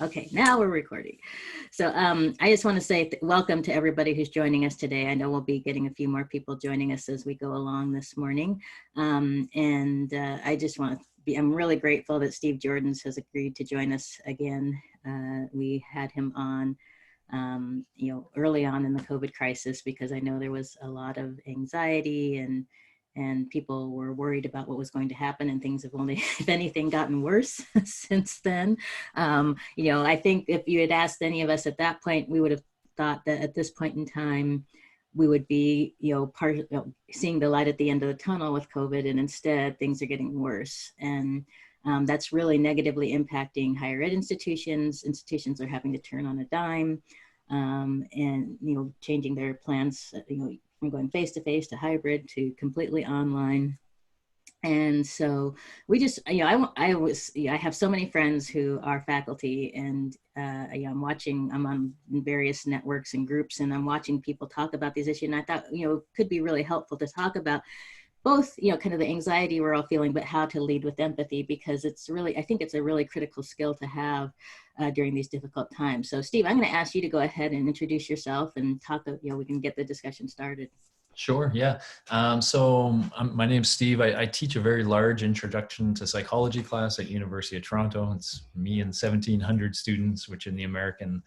Okay, now we're recording. So I just want to say welcome to everybody who's joining us today. I know we'll be getting a few more people joining us as we go along this morning. I just want to I'm really grateful that Steve Joordens has agreed to join us again. We had him on early on in the COVID crisis, because I know there was a lot of anxiety and people were worried about what was going to happen, and things have only, if anything, gotten worse since then. I think if you had asked any of us at that point, we would have thought that at this point in time, we would be, seeing the light at the end of the tunnel with COVID, and instead things are getting worse. And that's really negatively impacting higher ed institutions. Institutions are having to turn on a dime, and changing their plans, from going face-to-face to hybrid to completely online. And so we just, I have so many friends who are faculty, and I'm on various networks and groups, and I'm watching people talk about these issues. And I thought, it could be really helpful to talk about both, kind of the anxiety we're all feeling, but how to lead with empathy, because I think it's a really critical skill to have during these difficult times. So Steve, I'm going to ask you to go ahead and introduce yourself and talk, we can get the discussion started. Sure, yeah. My name's Steve. I teach a very large introduction to psychology class at University of Toronto. It's me and 1,700 students, which in the American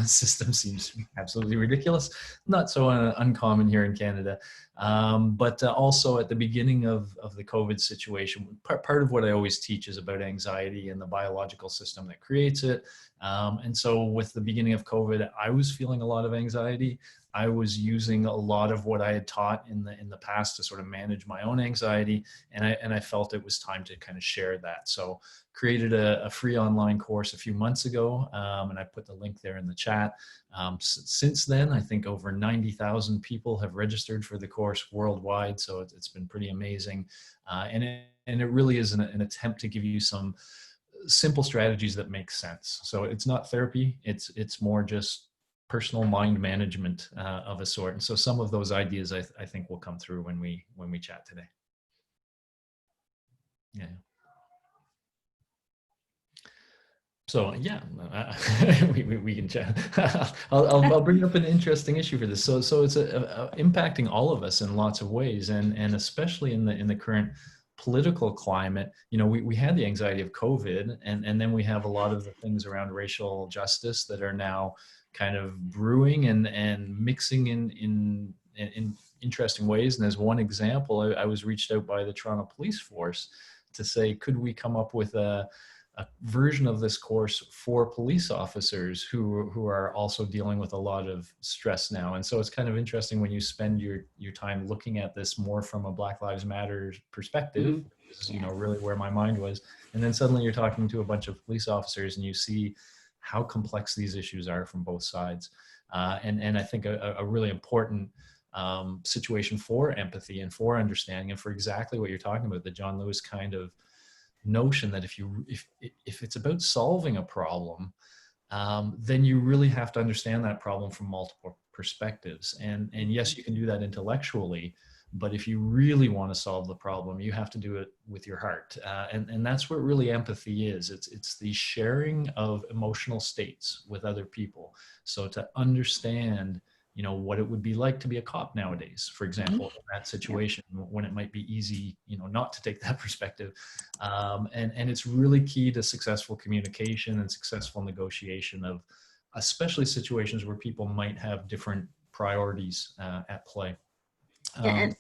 system seems absolutely ridiculous. Not so uncommon here in Canada. But also at the beginning of the COVID situation, part of what I always teach is about anxiety and the biological system that creates it. And so with the beginning of COVID, I was feeling a lot of anxiety. I was using a lot of what I had taught in the past to sort of manage my own anxiety, and I felt it was time to kind of share that. So created a free online course a few months ago, and I put the link there in the chat. Since then, I think over 90,000 people have registered for the course worldwide, so it's been pretty amazing. And it really is an attempt to give you some simple strategies that make sense. So it's not therapy, it's more just personal mind management of a sort. And so some of those ideas I think will come through when we chat today. Yeah. So yeah, we can chat. I'll bring up an interesting issue for this. So it's impacting all of us in lots of ways, and especially in the current political climate. We had the anxiety of COVID, and then we have a lot of the things around racial justice that are now kind of brewing and mixing in interesting ways. And as one example, I was reached out by the Toronto Police Force to say, could we come up with a version of this course for police officers who are also dealing with a lot of stress now. And so it's kind of interesting when you spend your time looking at this more from a Black Lives Matter perspective, mm-hmm. This is, really where my mind was. And then suddenly you're talking to a bunch of police officers and you see how complex these issues are from both sides. And I think a really important situation for empathy and for understanding and for exactly what you're talking about, the John Lewis kind of notion that if it's about solving a problem, then you really have to understand that problem from multiple perspectives. And yes, you can do that intellectually, but if you really want to solve the problem, you have to do it with your heart. And that's what really empathy is. It's the sharing of emotional states with other people. So to understand what it would be like to be a cop nowadays, for example, in that situation, when it might be easy, not to take that perspective. And it's really key to successful communication and successful negotiation of, especially situations where people might have different priorities at play. And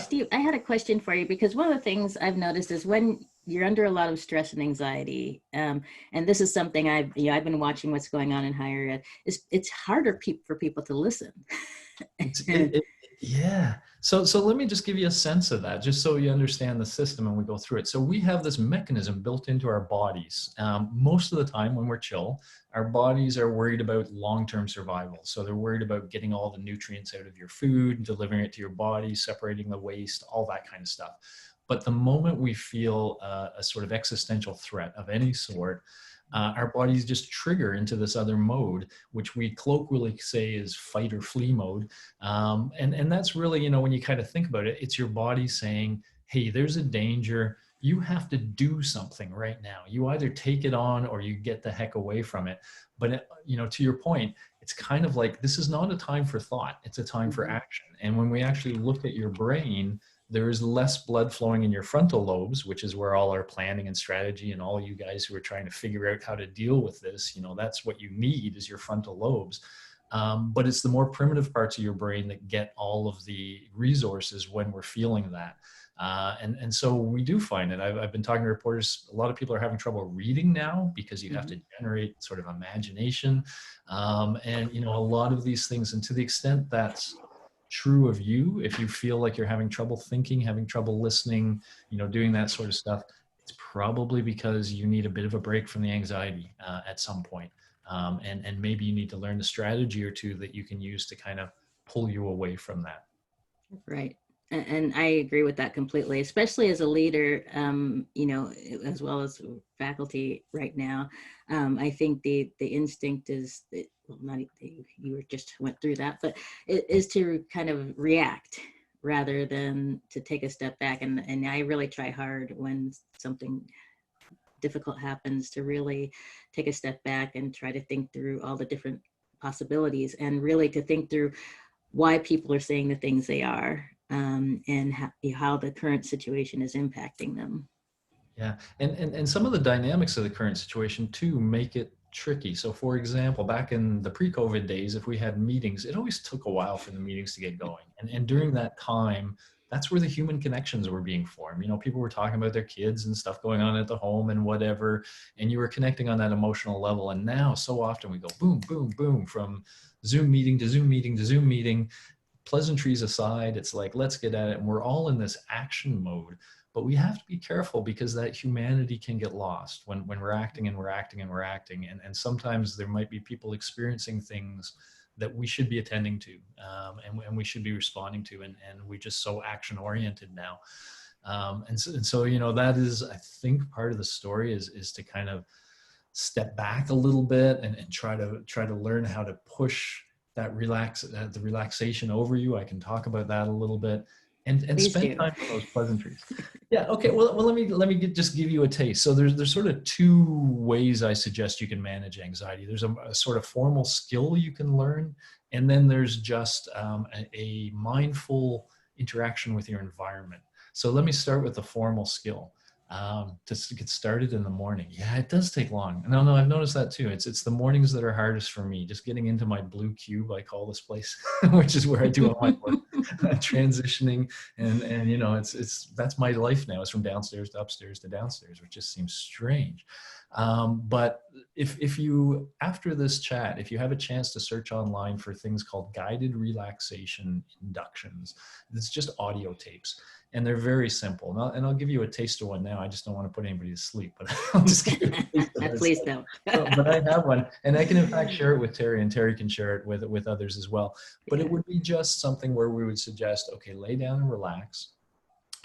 Steve, I had a question for you, because one of the things I've noticed is when you're under a lot of stress and anxiety, and this is something I've been watching what's going on in higher ed, it's harder for people to listen. Yeah. So let me just give you a sense of that, just so you understand the system and we go through it. So we have this mechanism built into our bodies. Most of the time when we're chill, our bodies are worried about long-term survival. So they're worried about getting all the nutrients out of your food, delivering it to your body, separating the waste, all that kind of stuff. But the moment we feel a sort of existential threat of any sort, our bodies just trigger into this other mode, which we colloquially say is fight or flee mode. And that's really, when you kind of think about it, it's your body saying, hey, there's a danger. you have to do something right now. You either take it on or you get the heck away from it. But to your point, it's kind of like, this is not a time for thought, it's a time for Mhm. action. And when we actually look at your brain, there is less blood flowing in your frontal lobes, which is where all our planning and strategy, and all you guys who are trying to figure out how to deal with this, that's what you need, is your frontal lobes. But it's the more primitive parts of your brain that get all of the resources when we're feeling that. And so we do find it. I've been talking to reporters. A lot of people are having trouble reading now because you have to generate sort of imagination. And, a lot of these things, and to the extent that's true of you, if you feel like you're having trouble thinking, having trouble listening, doing that sort of stuff, it's probably because you need a bit of a break from the anxiety at some point. And maybe you need to learn a strategy or two that you can use to kind of pull you away from that. Right. And I agree with that completely, especially as a leader, as well as faculty right now. I think the instinct is, well, not you just went through that, but it is to kind of react rather than to take a step back. And I really try hard when something difficult happens to really take a step back and try to think through all the different possibilities, and really to think through why people are saying the things they are, and how the current situation is impacting them. Yeah, and some of the dynamics of the current situation too make it tricky. So for example, back in the pre-COVID days, if we had meetings, it always took a while for the meetings to get going. And during that time, that's where the human connections were being formed. People were talking about their kids and stuff going on at the home and whatever, and you were connecting on that emotional level. And now so often we go boom, boom, boom, from Zoom meeting to Zoom meeting to Zoom meeting. Pleasantries aside, it's like, let's get at it. And we're all in this action mode. But we have to be careful, because that humanity can get lost when we're acting and we're acting and we're acting. And sometimes there might be people experiencing things that we should be attending to, and we should be responding to. And we're just so action oriented now. And so, that is, I think, part of the story is to kind of step back a little bit and try to learn how to push that the relaxation over you. I can talk about that a little bit, and Please spend do. time on those pleasantries. Yeah. Okay. Well, let me just give you a taste. So there's sort of two ways I suggest you can manage anxiety. There's a sort of formal skill you can learn, and then there's just a mindful interaction with your environment. So let me start with the formal skill. To get started in the morning. Yeah, it does take long. No, I've noticed that too. It's the mornings that are hardest for me. Just getting into my blue cube, I call this place, which is where I do all my work, transitioning, and it's that's my life now. It's from downstairs to upstairs to downstairs, which just seems strange. But if you, after this chat, if you have a chance to search online for things called guided relaxation inductions, it's just audio tapes. And they're very simple. And I'll give you a taste of one now. I just don't want to put anybody to sleep, but I'll just give you a taste of it. Please don't. But I have one, and I can in fact share it with Terry, and Terry can share it with others as well. But it would be just something where we would suggest, okay, lay down and relax,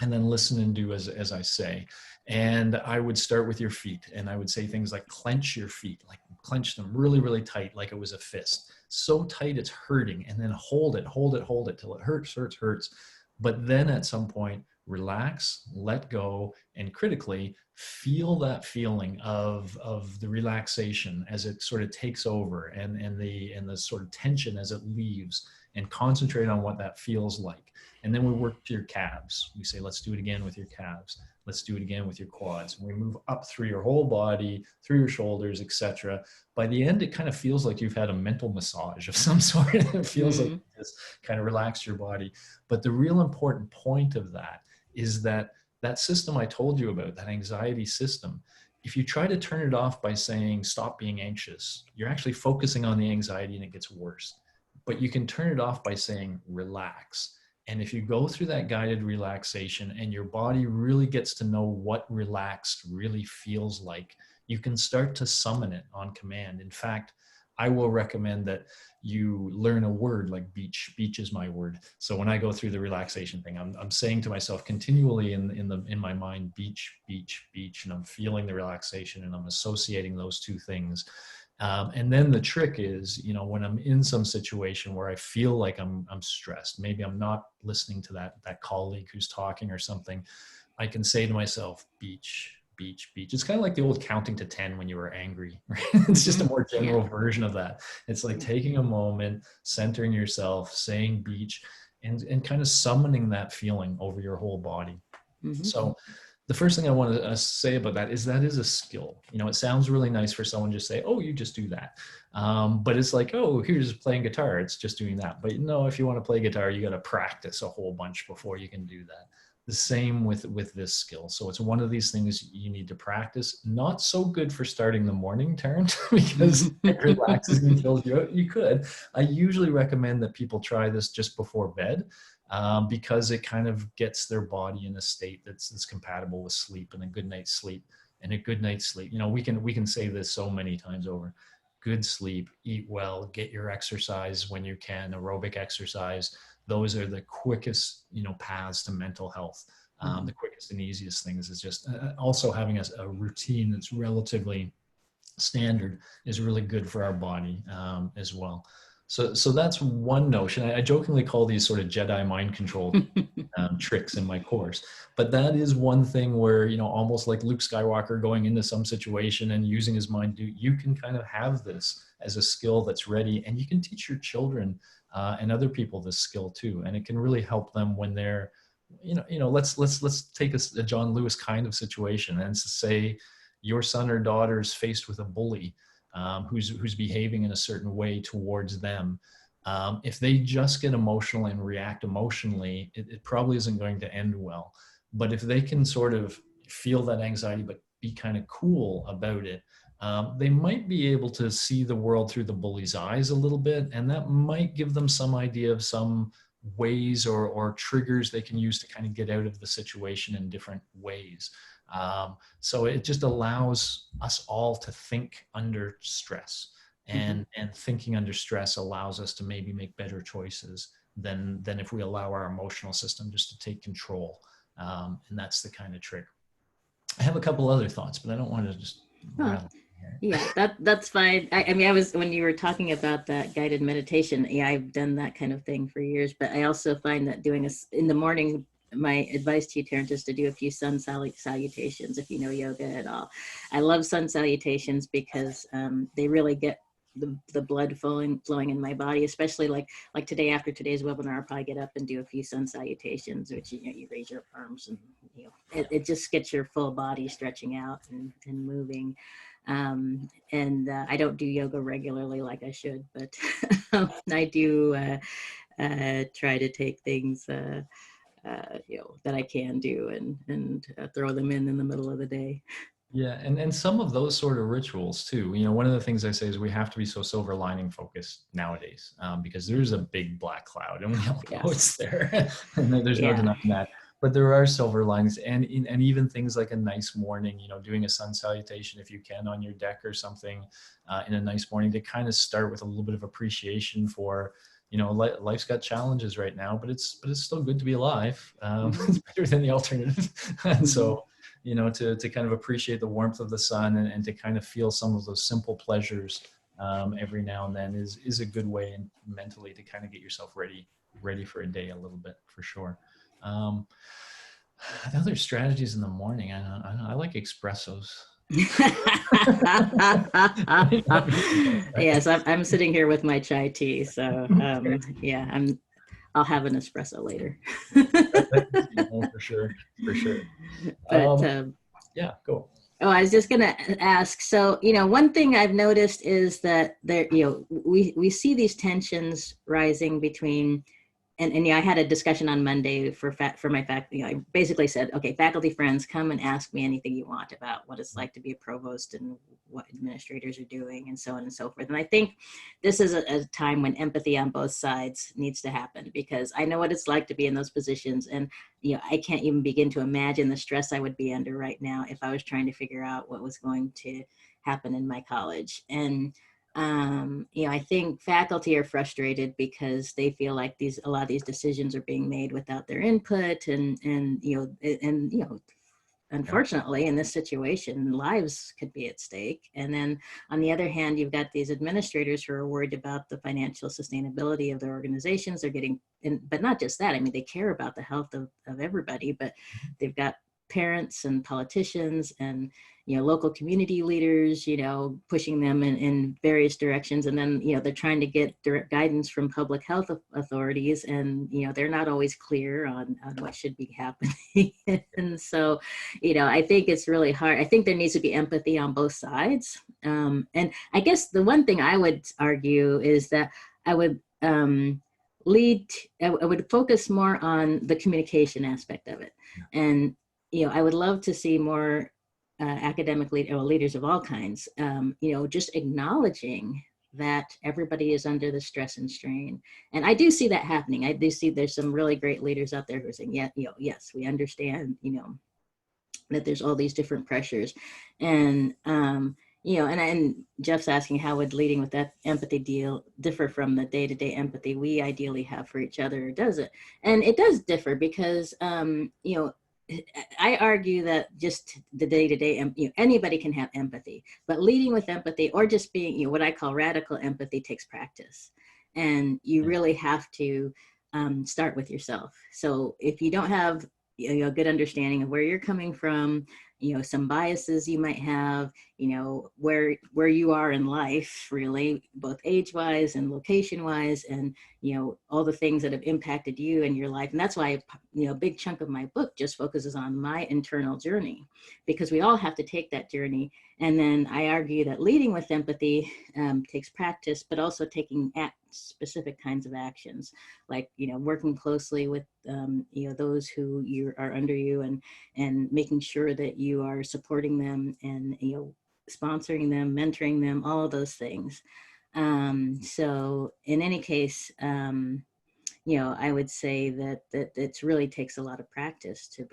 and then listen and do as I say. And I would start with your feet, and I would say things like clench your feet, like clench them really, really tight, like it was a fist. So tight it's hurting, and then hold it till it hurts. But then at some point, relax, let go, and critically feel that feeling of the relaxation as it sort of takes over, and the sort of tension as it leaves, and concentrate on what that feels like. And then we work to your calves. We say, let's do it again with your calves. Let's do it again with your quads. And we move up through your whole body, through your shoulders, etc. By the end, it kind of feels like you've had a mental massage of some sort. It feels like you just kind of relaxed your body. But the real important point of that is that system I told you about, that anxiety system, if you try to turn it off by saying, stop being anxious, you're actually focusing on the anxiety and it gets worse. But you can turn it off by saying, relax. And if you go through that guided relaxation and your body really gets to know what relaxed really feels like, you can start to summon it on command. In fact, I will recommend that you learn a word like beach. Beach is my word. So when I go through the relaxation thing, I'm saying to myself continually in my mind, beach, beach, beach, and I'm feeling the relaxation, and I'm associating those two things. And then the trick is, when I'm in some situation where I feel like I'm stressed, maybe I'm not listening to that colleague who's talking or something, I can say to myself, beach, beach, beach. It's kind of like the old counting to 10 when you were angry, right? It's just a more general version of that. It's like taking a moment, centering yourself, saying beach, and kind of summoning that feeling over your whole body. So the first thing I want to say about that is a skill. You know, it sounds really nice for someone to just say, oh, you just do that. But it's like, oh, here's playing guitar. It's just doing that. But no, if you want to play guitar, you got to practice a whole bunch before you can do that. The same with this skill. So it's one of these things you need to practice. Not so good for starting the morning, Taryn, because it relaxes and fills you out. You could. I usually recommend that people try this just before bed. Because it kind of gets their body in a state that's compatible with sleep and a good night's sleep. And a good night's sleep, you know, we can say this so many times over. Good sleep, eat well, get your exercise when you can, aerobic exercise. Those are the quickest, you know, paths to mental health. The quickest and easiest things is just also having a routine that's relatively standard is really good for our body as well. So that's one notion. I jokingly call these sort of Jedi mind control tricks in my course, but that is one thing where, you know, almost like Luke Skywalker going into some situation and using his mind, you can kind of have this as a skill that's ready, and you can teach your children and other people this skill too, and it can really help them when they're, let's take a John Lewis kind of situation, and say your son or daughter is faced with a bully who's behaving in a certain way towards them. If they just get emotional and react emotionally, it probably isn't going to end well. But if they can sort of feel that anxiety, but be kind of cool about it, they might be able to see the world through the bully's eyes a little bit. And that might give them some idea of some ways or triggers they can use to kind of get out of the situation in different ways. So it just allows us all to think under stress, and thinking under stress allows us to maybe make better choices than if we allow our emotional system just to take control. And that's the kind of trick. I have a couple other thoughts, but I don't want to just rattle. Yeah, that's fine. I mean, when you were talking about that guided meditation, yeah, I've done that kind of thing for years, but I also find that doing in the morning, my advice to you, Terrence, is to do a few sun salutations if you know yoga at all. I love sun salutations because they really get the blood flowing in my body, especially like today. After today's webinar, I'll probably get up and do a few sun salutations, which, you know, you raise your arms and, you know, it just gets your full body stretching out and moving. I don't do yoga regularly like I should, but I do try to take things you know, that I can do and throw them in the middle of the day. Yeah, and some of those sort of rituals too. You know, one of the things I say is we have to be so silver lining focused nowadays, because there's a big black cloud, and we all know it's there, and there's no denying that. But there are silver linings, and even things like a nice morning. You know, doing a sun salutation if you can on your deck or something in a nice morning, to kind of start with a little bit of appreciation for. You know, life's got challenges right now, but it's still good to be alive. It's better than the alternative, and so. You know, to kind of appreciate the warmth of the sun and to kind of feel some of those simple pleasures every now and then is a good way, and mentally, to kind of get yourself ready for a day a little bit, for sure. The other strategies in the morning, I like espressos. Yes, I'm sitting here with my chai tea, so yeah, I'll have an espresso later. For sure. But yeah, go. Oh, I was just going to ask. So, you know, one thing I've noticed is that there, you know, we see these tensions rising between. And yeah, I had a discussion on Monday for my faculty. You know, I basically said, okay, faculty friends, come and ask me anything you want about what it's like to be a provost and what administrators are doing and so on and so forth. And I think this is a time when empathy on both sides needs to happen, because I know what it's like to be in those positions. And, you know, I can't even begin to imagine the stress I would be under right now if I was trying to figure out what was going to happen in my college. And you know, I think faculty are frustrated because they feel like a lot of these decisions are being made without their input, and you know, unfortunately, in this situation, lives could be at stake. And then on the other hand, you've got these administrators who are worried about the financial sustainability of their organizations. They're getting, but not just that. I mean, they care about the health of everybody, but they've got parents and politicians and, local community leaders, pushing them in various directions. And then, they're trying to get direct guidance from public health authorities, and, they're not always clear on what should be happening. And so, I think it's really hard. I think there needs to be empathy on both sides. And I guess the one thing I would argue is that I would I would focus more on the communication aspect of it. And, I would love to see more academic leaders of all kinds, just acknowledging that everybody is under the stress and strain. And I do see that happening. I do see there's some really great leaders out there who are saying, yeah, yes, we understand, that there's all these different pressures. And, and Jeff's asking, how would leading with that empathy differ from the day-to-day empathy we ideally have for each other, or does it? And it does differ because, I argue that just the day-to-day, anybody can have empathy, but leading with empathy, or just being, what I call radical empathy, takes practice. And you really have to start with yourself. So if you don't have a good understanding of where you're coming from, some biases you might have, where you are in life, really, both age-wise and location-wise, and, all the things that have impacted you in your life. And that's why, a big chunk of my book just focuses on my internal journey, because we all have to take that journey. And then I argue that leading with empathy takes practice, but also taking specific kinds of actions, like, working closely with, those who are under you, and making sure that you are supporting them, and, sponsoring them, mentoring them, all of those things. So in any case, I would say that it really takes a lot of practice to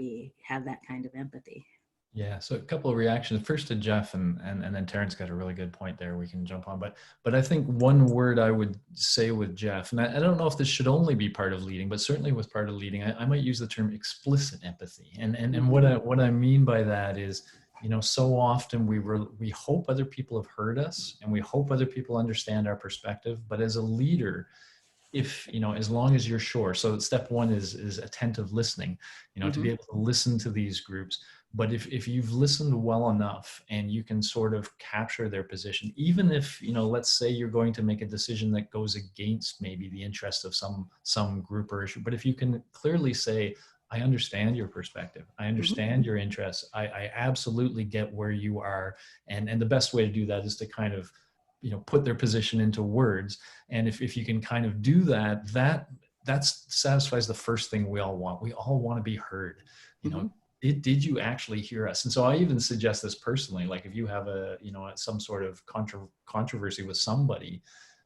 have that kind of empathy. Yeah, so a couple of reactions. First to Jeff, and then Terrence got a really good point there we can jump on. But I think one word I would say with Jeff, and I don't know if this should only be part of leading, but certainly with part of leading, I might use the term explicit empathy. And what I mean by that is, so often we hope other people have heard us, and we hope other people understand our perspective. But as a leader, if as long as you're sure, so step one is attentive listening, to be able to listen to these groups. But if you've listened well enough and you can sort of capture their position, even if, let's say you're going to make a decision that goes against maybe the interest of some group or issue, but if you can clearly say, I understand your perspective, I understand your interests, I absolutely get where you are. And the best way to do that is to kind of, put their position into words. And if you can kind of do that, that satisfies the first thing we all want. We all want to be heard. Did you actually hear us? And so I even suggest this personally, like if you have some sort of controversy with somebody,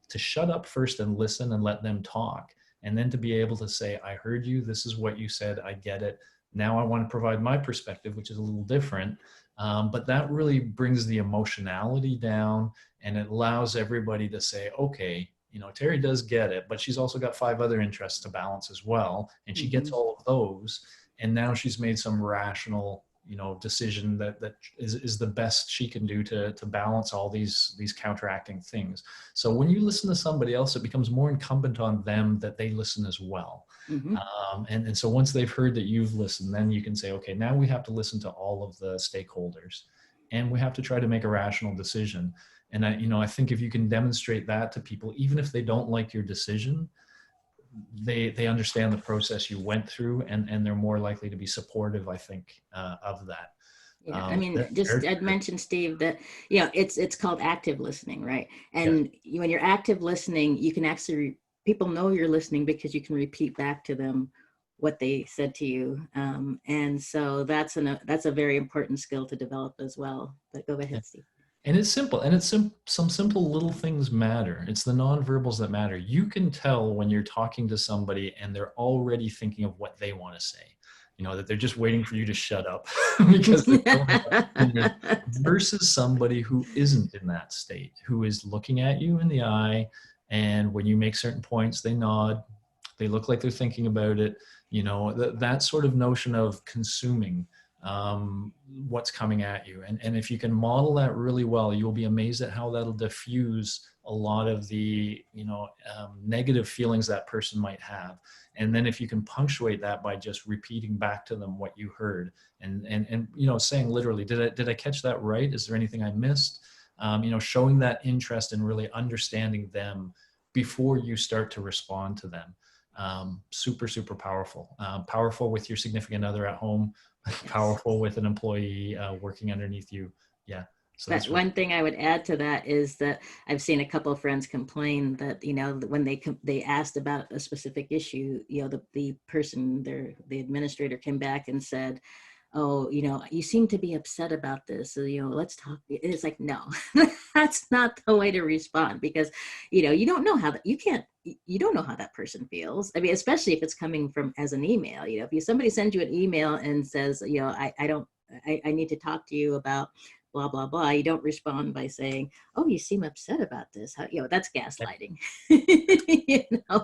to shut up first and listen and let them talk. And then to be able to say, I heard you, this is what you said, I get it. Now I want to provide my perspective, which is a little different. But that really brings the emotionality down, and it allows everybody to say, okay, Terry does get it, but she's also got 5 other interests to balance as well. And she gets all of those. And now she's made some rational, decision that is the best she can do to balance all these counteracting things. So when you listen to somebody else, it becomes more incumbent on them that they listen as well. And so once they've heard that you've listened, then you can say, okay, now we have to listen to all of the stakeholders, and we have to try to make a rational decision. And I think if you can demonstrate that to people, even if they don't like your decision, they understand the process you went through, and they're more likely to be supportive, I think, of that. Yeah, I'd mention, Steve, that, it's called active listening, right? And when you're active listening, you can actually, people know you're listening because you can repeat back to them what they said to you. And so that's a very important skill to develop as well. But go ahead, Steve. And it's simple, and some simple little things matter. It's the nonverbals that matter. You can tell when you're talking to somebody and they're already thinking of what they want to say, that they're just waiting for you to shut up because they don't have versus somebody who isn't in that state, who is looking at you in the eye. And when you make certain points, they nod, they look like they're thinking about it. That sort of notion of consuming what's coming at you. And if you can model that really well, you'll be amazed at how that'll diffuse a lot of the, negative feelings that person might have. And then if you can punctuate that by just repeating back to them what you heard and saying literally, did I catch that right? Is there anything I missed? Showing that interest and really understanding them before you start to respond to them. Super, super powerful. Powerful with your significant other at home, powerful with an employee working underneath you. Yeah. So but one thing I would add to that is that I've seen a couple of friends complain that, when they asked about a specific issue, the person, the administrator came back and said, oh, you seem to be upset about this. So, let's talk. It's like, no, that's not the way to respond, because, you don't know how you don't know how that person feels. I mean, especially if it's coming from as an email, if somebody sends you an email and says, I need to talk to you about blah, blah, blah. You don't respond by saying, oh, you seem upset about this. That's gaslighting.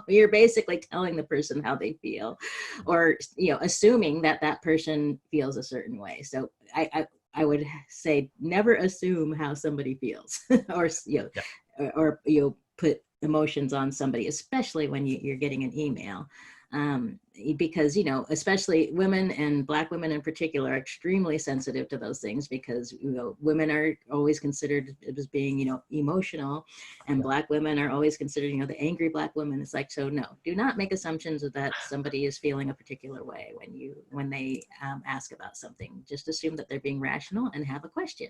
You're basically telling the person how they feel, or, assuming that that person feels a certain way. So I would say never assume how somebody feels or put emotions on somebody, especially when you're getting an email. Because, especially women, and Black women in particular, are extremely sensitive to those things, because, women are always considered as being, emotional, and Black women are always considered, the angry Black woman. It's like, so no, do not make assumptions that somebody is feeling a particular way when they ask about something. Just assume that they're being rational and have a question.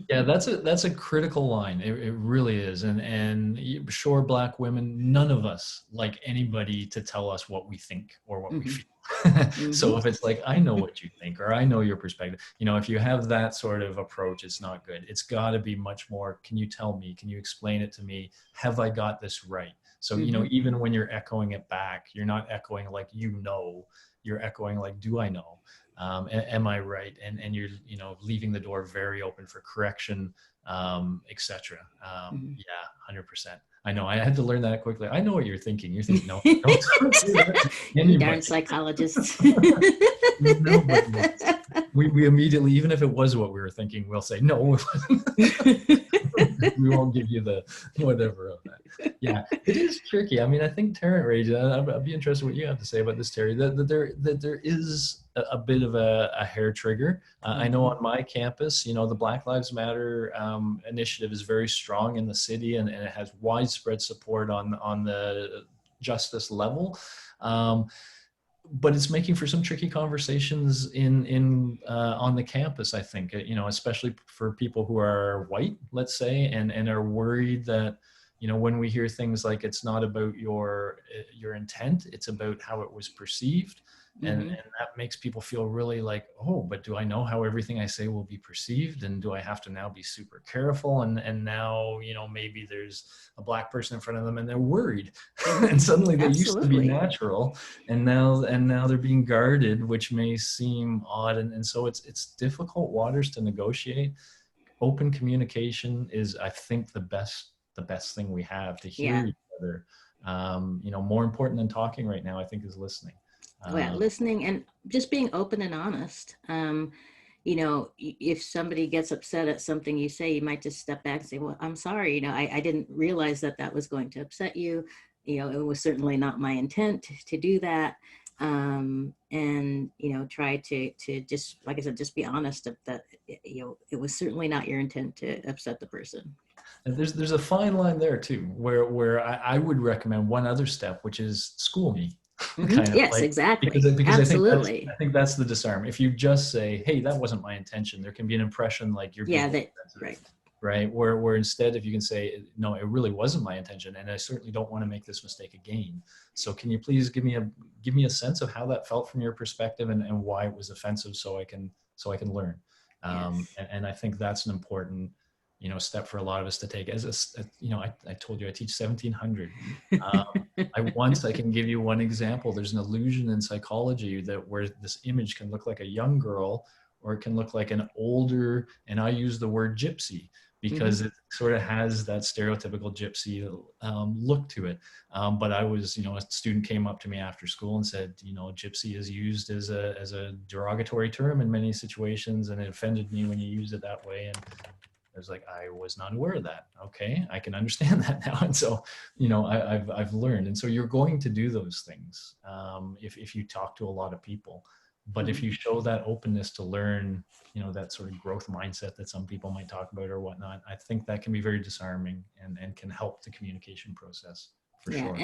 Yeah, that's a critical line. It really is. And sure, Black women, none of us like anybody to tell us what we think or what we feel. So if it's like, I know what you think, or I know your perspective, if you have that sort of approach, it's not good. It's got to be much more, can you tell me? Can you explain it to me? Have I got this right? So, even when you're echoing it back, you're not echoing like, you're echoing like, do I know? Am I right? And you're, leaving the door very open for correction, etc. Yeah, 100%. I know. I had to learn that quickly. I know what you're thinking. You're thinking, no, don't do that. You darn psychologists. Nobody. We immediately, even if it was what we were thinking, we'll say, no, it wasn't. We won't give you the whatever of that. Yeah, it is tricky. I mean, I think Tarrant Rage, I'd be interested in what you have to say about this, Terry, that there is a bit of a hair trigger. I know on my campus, the Black Lives Matter initiative is very strong in the city, and it has widespread support on the justice level. But it's making for some tricky conversations on the campus, I think, especially for people who are white, let's say, and are worried that, when we hear things like, it's not about your intent, it's about how it was perceived. And that makes people feel really like, oh, but do I know how everything I say will be perceived? And do I have to now be super careful? And now, maybe there's a Black person in front of them and they're worried. And suddenly they used to be natural, and now they're being guarded, which may seem odd. And so it's difficult waters to negotiate. Open communication is, I think, the best thing we have to hear each other. More important than talking right now, I think, is listening. Listening and just being open and honest. If somebody gets upset at something you say, you might just step back and say, well, I'm sorry, I didn't realize that was going to upset you. It was certainly not my intent to do that. And, try to just, like I said, just be honest that, it was certainly not your intent to upset the person. And there's a fine line there too, where I would recommend one other step, which is school me. Kind of yes, like, exactly. Because I think that's the disarm. If you just say, hey, that wasn't my intention, there can be an impression like you're right. Where instead, if you can say, no, it really wasn't my intention, and I certainly don't want to make this mistake again. So can you please give me a sense of how that felt from your perspective, and why it was offensive, so I can learn. And I think that's an important step for a lot of us to take. I told you I teach 1700. I can give you one example. There's an illusion in psychology where this image can look like a young girl, or it can look like an older, and I use the word gypsy, because it sort of has that stereotypical gypsy look to it. But I was, a student came up to me after school and said, gypsy is used as a derogatory term in many situations, and it offended me when you use it that way. And I was like, I was not aware of that. Okay, I can understand that now. And so, I've learned. And so you're going to do those things if you talk to a lot of people. But if you show that openness to learn, that sort of growth mindset that some people might talk about or whatnot, I think that can be very disarming and can help the communication process for Yeah, sure.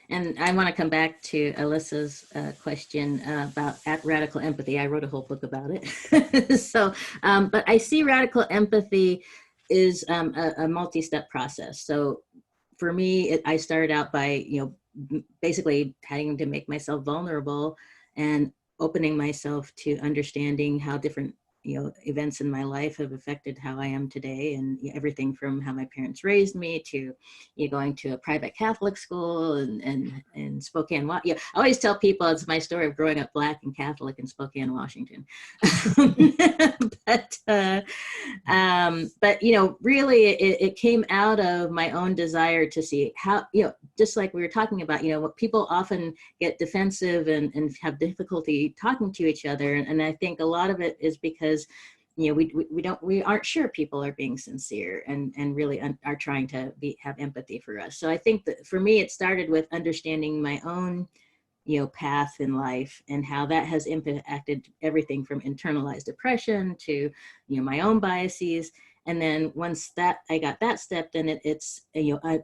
and I want to come back to Alyssa's question about radical empathy. I wrote a whole book about it. So, but I see radical empathy is a multi-step process. So for me, I started out by, basically having to make myself vulnerable and opening myself to understanding how different events in my life have affected how I am today, and everything from how my parents raised me to going to a private Catholic school and Spokane. I always tell people it's my story of growing up Black and Catholic in Spokane, Washington. but really it came out of my own desire to see how, just like we were talking about, what people often get defensive and have difficulty talking to each other. And I think a lot of it is because, we aren't sure people are being sincere and really are trying to have empathy for us. So I think that for me, it started with understanding my own path in life and how that has impacted everything from internalized depression to, my own biases. And then once that I got that step, then it's,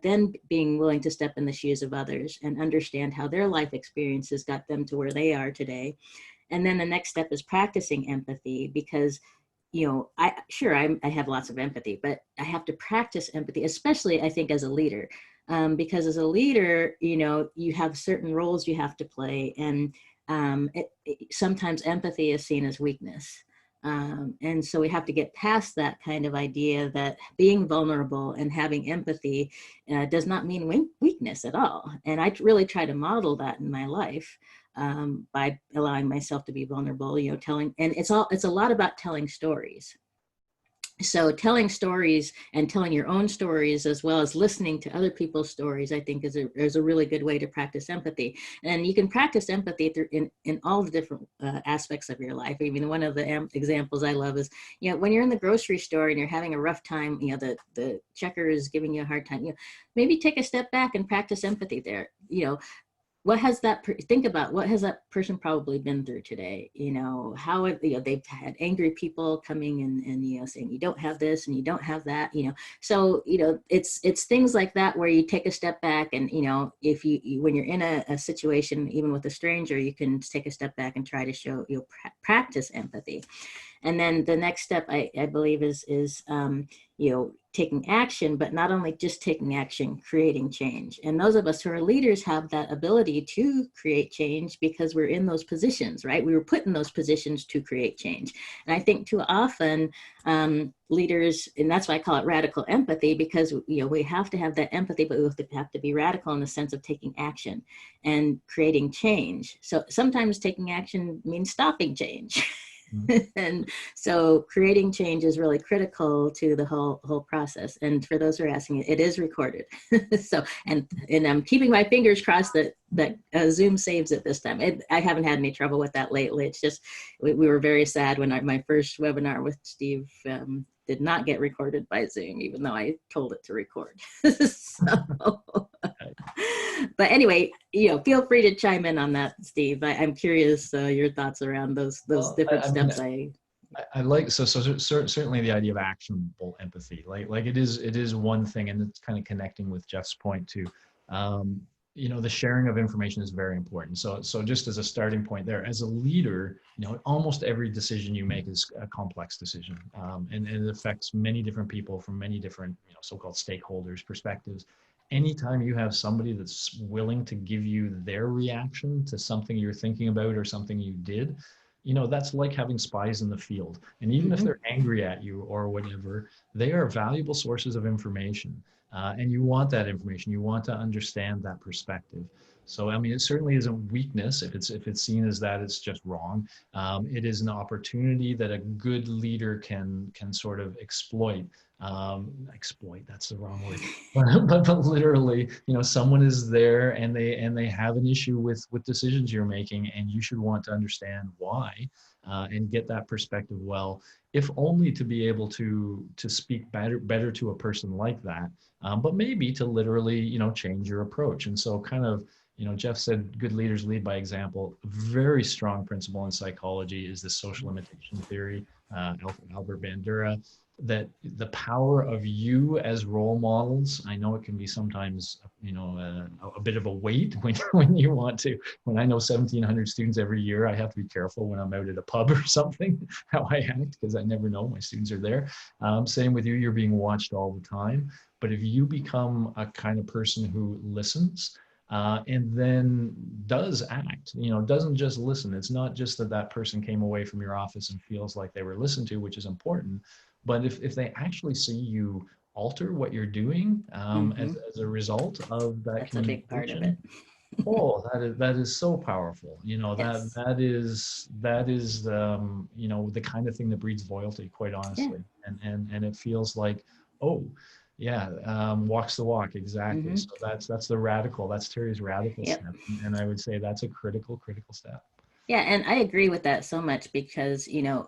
then being willing to step in the shoes of others and understand how their life experiences got them to where they are today. And then the next step is practicing empathy, because I have lots of empathy, but I have to practice empathy, especially I think as a leader, because as a leader, you have certain roles you have to play, and sometimes empathy is seen as weakness. And so we have to get past that kind of idea that being vulnerable and having empathy does not mean weakness at all. And I really try to model that in my life by allowing myself to be vulnerable, and it's a lot about telling stories. So telling stories and telling your own stories, as well as listening to other people's stories, I think is a really good way to practice empathy. And you can practice empathy in all the different aspects of your life. I mean, one of the examples I love is, when you're in the grocery store and you're having a rough time, the checker is giving you a hard time, maybe take a step back and practice empathy there. What has think about what has that person probably been through today? How they've had angry people coming and saying you don't have this and you don't have that. So it's things like that where you take a step back, and if you when you're in a situation, even with a stranger, you can take a step back and try to show practice empathy. And then the next step, I believe, is taking action, but not only just taking action, creating change. And those of us who are leaders have that ability to create change because we're in those positions, right? We were put in those positions to create change. And I think too often leaders, and that's why I call it radical empathy, because we have to have that empathy, but we have to be radical in the sense of taking action and creating change. So sometimes taking action means stopping change. And so creating change is really critical to the whole process. And for those who are asking, it is recorded. So, and I'm keeping my fingers crossed that Zoom saves it this time. I haven't had any trouble with that lately. It's just, we were very sad when my first webinar with Steve did not get recorded by Zoom, even though I told it to record. So, but anyway, feel free to chime in on that, Steve. I'm curious your thoughts around those different steps. I like certainly the idea of actionable empathy. Like it is one thing, and it's kind of connecting with Jeff's point too. The sharing of information is very important. So just as a starting point there, as a leader, almost every decision you make is a complex decision, and it affects many different people from many different so-called stakeholders' perspectives. Anytime you have somebody that's willing to give you their reaction to something you're thinking about or something you did, that's like having spies in the field. And even if they're angry at you or whatever, they are valuable sources of information. And you want that information. You want to understand that perspective. So, I mean, it certainly isn't weakness if it's seen as that, it's just wrong. It is an opportunity that a good leader can sort of exploit exploit, that's the wrong word. But literally, someone is there and they have an issue with decisions you're making, and you should want to understand why, and get that perspective. Well, if only to be able to speak better to a person like that, but maybe to literally, change your approach. And so kind of, Jeff said, good leaders lead by example. A very strong principle in psychology is the social imitation theory, Albert Bandura, that the power of you as role models. I know it can be sometimes, a bit of a weight when you want to. When I know 1,700 students every year, I have to be careful when I'm out at a pub or something how I act, because I never know my students are there. Same with you, you're being watched all the time. But if you become a kind of person who listens, and then does act, doesn't just listen. It's not just that that person came away from your office and feels like they were listened to, which is important, but if they actually see you alter what you're doing, as a result of that That's a big part of it. communication, oh, that is so powerful. Yes. That is the kind of thing that breeds loyalty, quite Yeah. honestly. And it feels like, oh, yeah, walks the walk, exactly. Hmm. So that's the radical. That's Terry's radical Yep. step, and I would say that's a critical step. Yeah, and I agree with that so much because,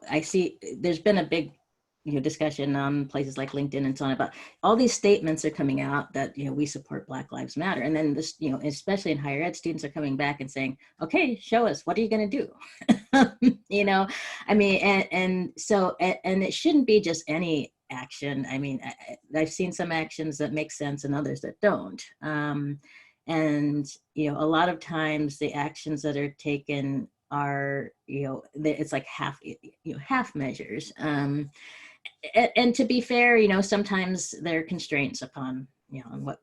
I see there's been a big, discussion on places like LinkedIn and so on about all these statements are coming out that, we support Black Lives Matter. And then this, especially in higher ed, students are coming back and saying, okay, show us, what are you going to do? I mean, and so, and it shouldn't be just any action. I mean, I've seen some actions that make sense and others that don't. And, a lot of times the actions that are taken are, it's like half measures. And to be fair, sometimes there are constraints upon, on what,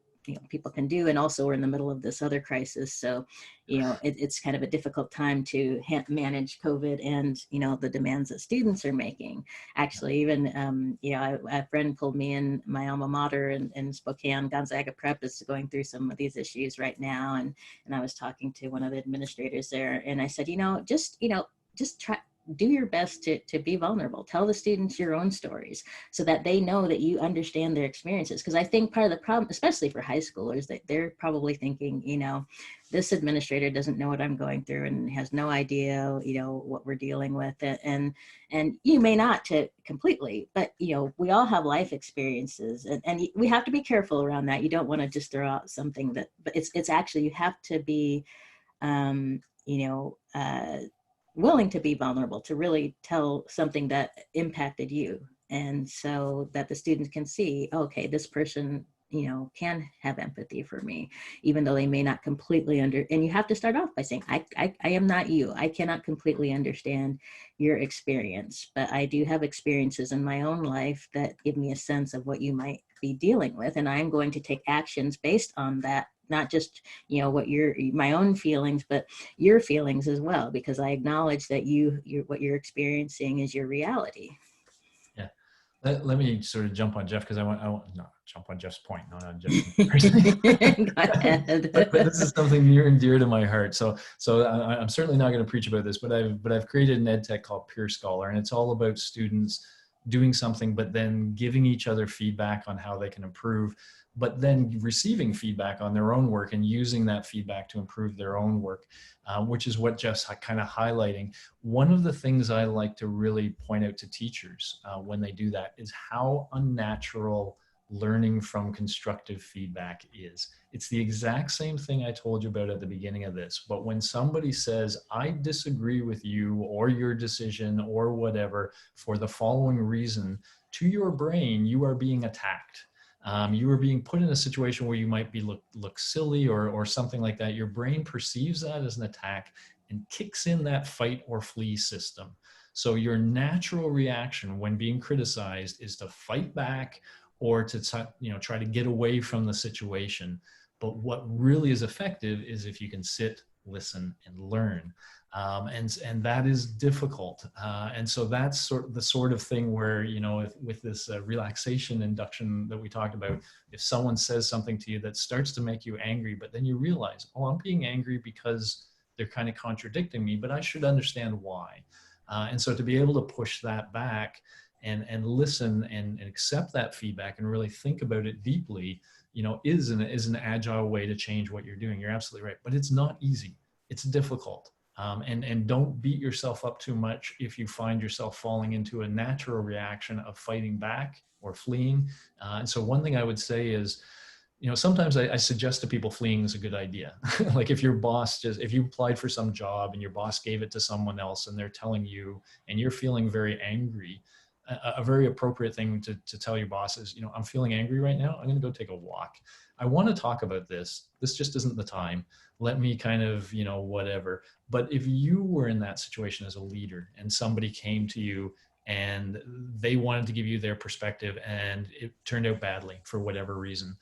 people can do. And also we're in the middle of this other crisis. So, it's kind of a difficult time to manage COVID and, the demands that students are making. Actually, even, a friend pulled me in my alma mater in Spokane. Gonzaga Prep is going through some of these issues right now. And I was talking to one of the administrators there, and I said, just try, do your best to be vulnerable. Tell the students your own stories so that they know that you understand their experiences. Because I think part of the problem, especially for high schoolers, that they're probably thinking, this administrator doesn't know what I'm going through and has no idea, what we're dealing with. And you may not to completely, but, we all have life experiences, and we have to be careful around that. You don't want to just throw out something but it's actually, you have to be, um, you know, uh, willing to be vulnerable, to really tell something that impacted you. And so that the students can see, okay, this person, can have empathy for me, even though they may not completely and you have to start off by saying, I am not you. I cannot completely understand your experience, but I do have experiences in my own life that give me a sense of what you might be dealing with. And I'm going to take actions based on that, not just, what my own feelings, but your feelings as well, because I acknowledge that what you're experiencing is your reality. Yeah. Let me sort of jump on Jeff, because I want not jump on Jeff's point, no, not Jeff. Go ahead. But this is something near and dear to my heart. So I'm certainly not going to preach about this, but I've created an ed tech called Peer Scholar, and it's all about students doing something, but then giving each other feedback on how they can improve, but then receiving feedback on their own work and using that feedback to improve their own work, which is what Jeff's kind of highlighting. One of the things I like to really point out to teachers when they do that is how unnatural learning from constructive feedback is. It's the exact same thing I told you about at the beginning of this. But when somebody says, I disagree with you or your decision or whatever for the following reason, to your brain, you are being attacked. You are being put in a situation where you might be look silly or something like that. Your brain perceives that as an attack and kicks in that fight or flee system. So your natural reaction when being criticized is to fight back or to try to get away from the situation. But what really is effective is if you can sit, listen, and learn. And that is difficult. And so that's the sort of thing where, with this relaxation induction that we talked about, if someone says something to you that starts to make you angry, but then you realize, oh, I'm being angry because they're kind of contradicting me, but I should understand why. And so to be able to push that back and listen and accept that feedback and really think about it deeply, is an agile way to change what you're doing. You're absolutely right, but it's not easy. It's difficult. And don't beat yourself up too much if you find yourself falling into a natural reaction of fighting back or fleeing. And so one thing I would say is, sometimes I suggest to people fleeing is a good idea. Like if if you applied for some job and your boss gave it to someone else and they're telling you, and you're feeling very angry, a very appropriate thing to tell your boss is, I'm feeling angry right now. I'm going to go take a walk. I want to talk about this. This just isn't the time. Let me kind of, whatever. But if you were in that situation as a leader and somebody came to you and they wanted to give you their perspective and it turned out badly for whatever reason,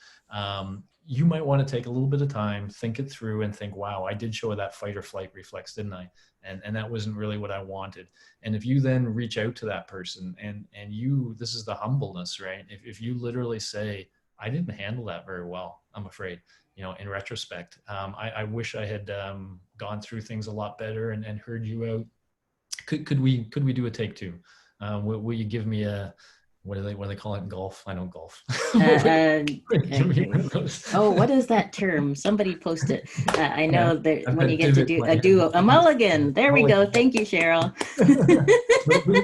you might want to take a little bit of time, think it through and think, wow, I did show that fight or flight reflex, didn't I? And that wasn't really what I wanted. And if you then reach out to that person and this is the humbleness, right? If you literally say, I didn't handle that very well, I'm afraid, in retrospect, I wish I had gone through things a lot better and heard you out. Could we do a take two? Will you give me a, what do they call it in golf? I don't golf. Oh, what is that term? Somebody post it. I know that I've when you had get to do a mulligan. There we go. Thank you, Cheryl.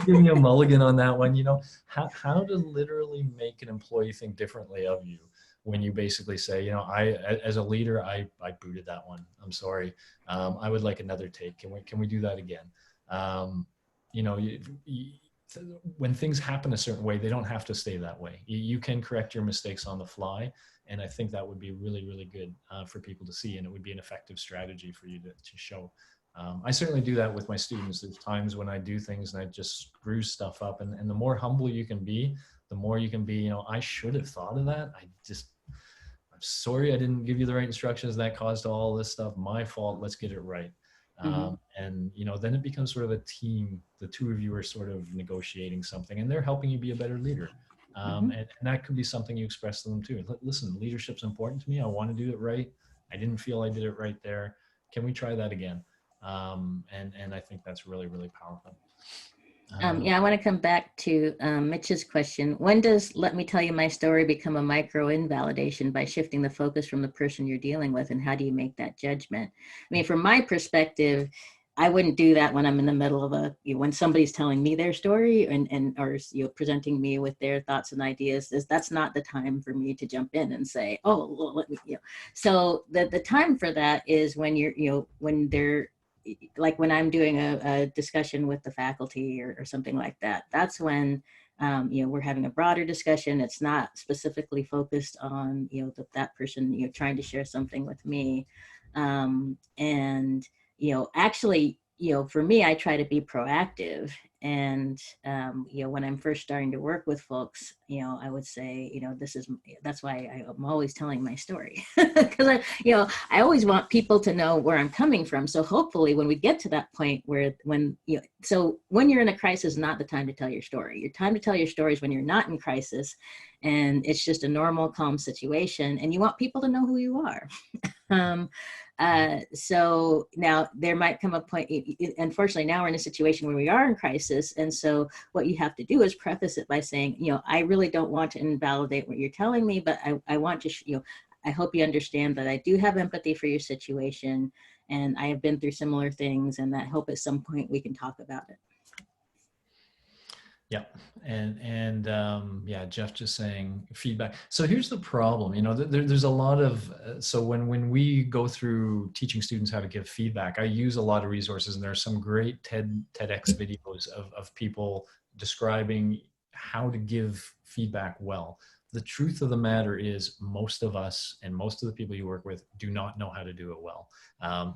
Give me a mulligan on that one. How to literally make an employee think differently of you when you basically say, I, as a leader, I booted that one. I'm sorry. I would like another take. Can we do that again? When things happen a certain way, they don't have to stay that way. You can correct your mistakes on the fly. And I think that would be really, really good for people to see. And it would be an effective strategy for you to show. I certainly do that with my students. There's times when I do things and I just screw stuff up. And the more humble you can be, the more you can be, I should have thought of that. I'm sorry I didn't give you the right instructions. That caused all this stuff. My fault. Let's get it right. And then it becomes sort of a team. The two of you are sort of negotiating something and they're helping you be a better leader. And that could be something you express to them too. Listen, leadership's important to me. I want to do it right. I didn't feel I did it right there. Can we try that again? And I think that's really, really powerful. Yeah, I want to come back to Mitch's question. When does let me tell you my story become a micro-invalidation by shifting the focus from the person you're dealing with? And how do you make that judgment? I mean, from my perspective, I wouldn't do that when I'm in the middle of when somebody's telling me their story or presenting me with their thoughts and ideas. That's not the time for me to jump in and say, oh, well, let me, So the time for that is when when they're, like when I'm doing a discussion with the faculty or something like that. That's when we're having a broader discussion. It's not specifically focused on that person trying to share something with me. Actually, for me, I try to be proactive. And when I'm first starting to work with folks, I would say, that's why I'm always telling my story, because I always want people to know where I'm coming from. So hopefully when we get to that point when you're in a crisis, not the time to tell your story. Your time to tell your story is when you're not in crisis and it's just a normal, calm situation and you want people to know who you are. So now there might come a point, unfortunately now we're in a situation where we are in crisis. And so what you have to do is preface it by saying, I really don't want to invalidate what you're telling me, but I want to, I hope you understand that I do have empathy for your situation and I have been through similar things, and I hope at some point we can talk about it. Yeah. And yeah, Jeff just saying feedback. So here's the problem, there's a lot of, so when we go through teaching students how to give feedback, I use a lot of resources, and there are some great TEDx videos of people describing how to give feedback well. The truth of the matter is most of us and most of the people you work with do not know how to do it well.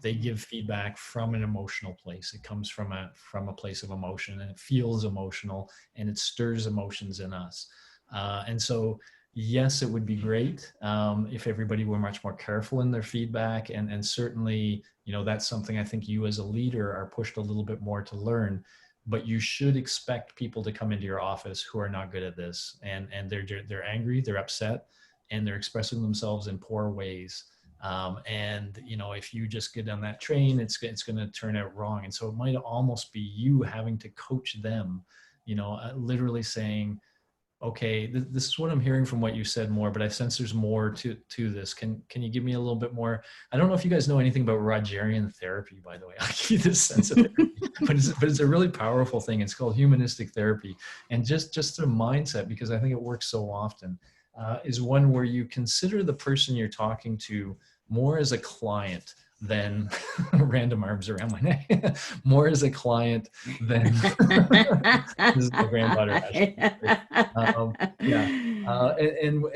They give feedback from an emotional place. It comes from a place of emotion, and it feels emotional, and it stirs emotions in us. And so, yes, it would be great if everybody were much more careful in their feedback. And certainly, that's something I think you as a leader are pushed a little bit more to learn. But you should expect people to come into your office who are not good at this, and they're angry, they're upset, and they're expressing themselves in poor ways. And if you just get on that train, it's going to turn out wrong. And so it might almost be you having to coach them literally saying, okay, this is what I'm hearing from what you said more, but I sense there's more to this. Can you give me a little bit more? I don't know if you guys know anything about Rogerian therapy, by the way. I'll give you this sense of therapy, but it's a really powerful thing. It's called humanistic therapy, and just a mindset, because I think it works so often, is one where you consider the person you're talking to more as a client than random arms around my neck, more as a client than this is my granddaughter Ashley. Yeah,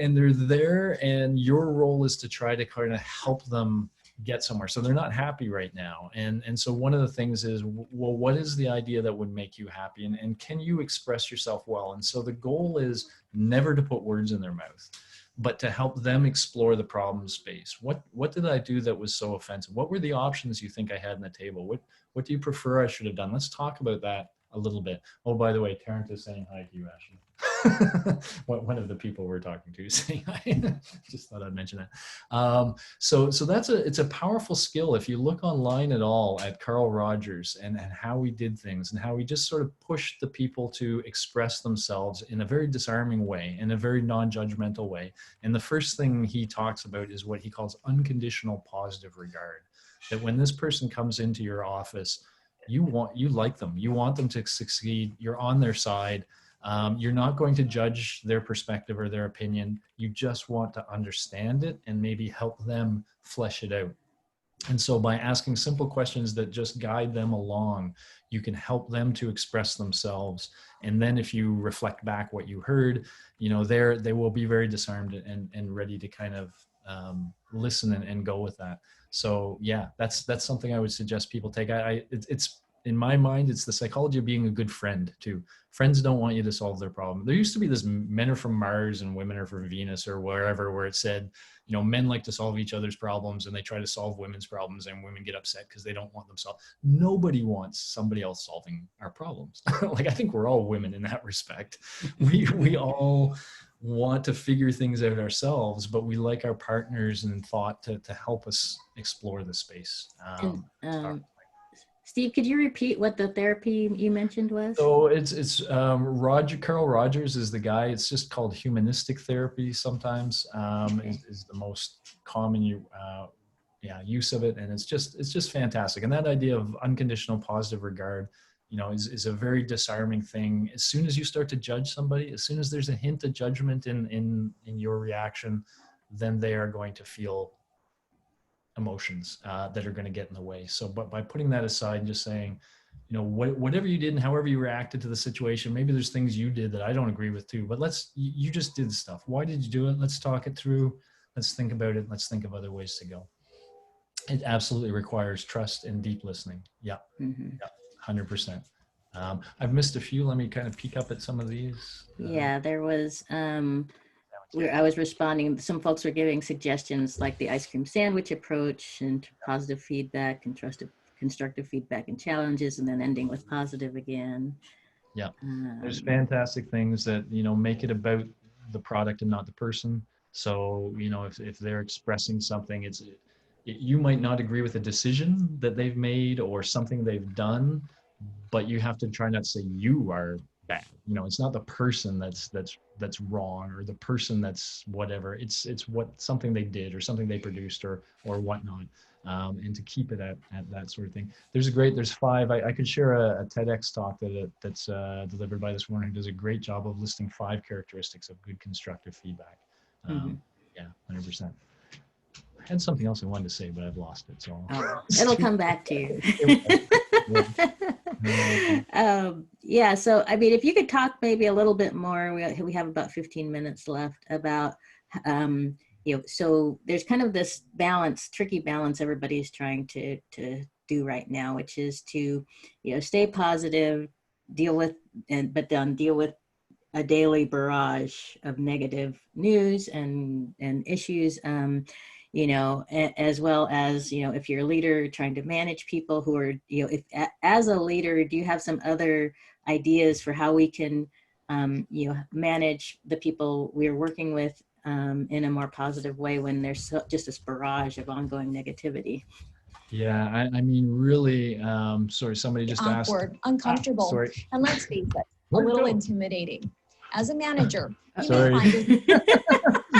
and they're there, and your role is to try to kind of help them get somewhere. So they're not happy right now, and so one of the things is, well, what is the idea that would make you happy, and can you express yourself well? And so the goal is never to put words in their mouth, but to help them explore the problem space. What did I do that was so offensive? What were the options you think I had on the table? What do you prefer I should have done? Let's talk about that a little bit. Oh, by the way, Terrence is saying hi to you, Ashley. One of the people we're talking to is saying hi. Just thought I'd mention that. So it's a powerful skill. If you look online at all at Carl Rogers and how he did things, and how he just sort of pushed the people to express themselves in a very disarming way, in a very non-judgmental way. And the first thing he talks about is what he calls unconditional positive regard. That when this person comes into your office, you like them, you want them to succeed, you're on their side. You're not going to judge their perspective or their opinion. You just want to understand it and maybe help them flesh it out. And so by asking simple questions that just guide them along, you can help them to express themselves. And then if you reflect back what you heard, they will be very disarmed and ready to kind of listen and go with that. So yeah, that's something I would suggest people take. It's in my mind, it's the psychology of being a good friend too. Friends don't want you to solve their problem. There used to be this men are from Mars and women are from Venus or wherever, where it said, men like to solve each other's problems and they try to solve women's problems, and women get upset because they don't want them solved. Nobody wants somebody else solving our problems. Like, I think we're all women in that respect. We all want to figure things out ourselves, but we like our partners and thought to help us explore the space. Steve, could you repeat what the therapy you mentioned was? So it's Carl Rogers is the guy. It's just called humanistic therapy sometimes, Okay. is the most common use of it. And it's just fantastic. And that idea of unconditional positive regard, is a very disarming thing. As soon as you start to judge somebody, as soon as there's a hint of judgment in your reaction, then they are going to feel emotions that are going to get in the way. So, but by putting that aside and just saying, whatever you did and however you reacted to the situation, maybe there's things you did that I don't agree with too, but you just did stuff. Why did you do it? Let's talk it through. Let's think about it. Let's think of other ways to go. It absolutely requires trust and deep listening. Yeah. Mm-hmm. Yeah. 100%. I've missed a few. Let me kind of peek up at some of these. Yeah, there was, I was responding, some folks were giving suggestions like the ice cream sandwich approach and positive feedback, constructive feedback and challenges, and then ending with positive again. Yeah, there's fantastic things that, make it about the product and not the person. So, if they're expressing something, you might not agree with a decision that they've made or something they've done, but you have to try not to say you are bad. It's not the person that's wrong, or the person that's whatever. It's something they did or something they produced or whatnot. And to keep it at that sort of thing. There's 5. I could share a TEDx talk that's delivered by this woman who does a great job of listing 5 characteristics of good constructive feedback. Yeah, 100%. I had something else I wanted to say, but I've lost it. So it'll come back to you. Yeah. So, I mean, if you could talk maybe a little bit more, we have about 15 minutes left about, so there's kind of this tricky balance everybody's trying to do right now, which is to, stay positive, deal with a daily barrage of negative news and issues, as well as, if you're a leader trying to manage people who are, as a leader, do you have some other ideas for how we can, manage the people we're working with in a more positive way when there's just this barrage of ongoing negativity? Yeah, I mean, really, sorry, somebody just asked. Awkward, uncomfortable. Sorry. And let's face it, a Where'd it little go? intimidating. As a manager, you may Sorry. find it.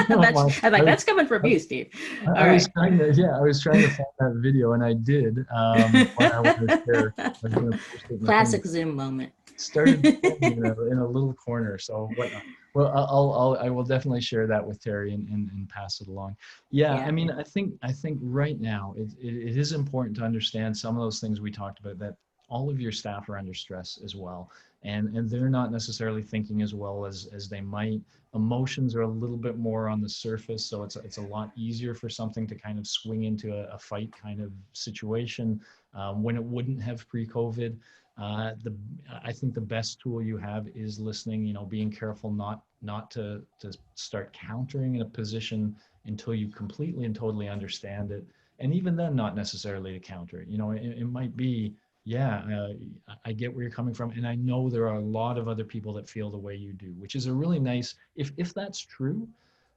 I'm like, that's coming from you, Steve. All I was right. trying to, yeah, I was trying to find that video, and I did. What I want to share, I was going to post it in the thing. Classic Zoom moment. Started filming in a little corner. So whatnot. Well, I will definitely share that with Terry and pass it along. Yeah, I Yeah. mean, I think right now it is important to understand some of those things we talked about, that all of your staff are under stress as well, and they're not necessarily thinking as well as they might. Emotions are a little bit more on the surface, so it's a lot easier for something to kind of swing into a fight kind of situation when it wouldn't have pre-COVID. The I think the best tool you have is listening. You know, being careful not to start countering in a position until you completely and totally understand it, and even then, not necessarily to counter it. You know, it might be, yeah, I get where you're coming from, and I know there are a lot of other people that feel the way you do, which is a really nice. If that's true,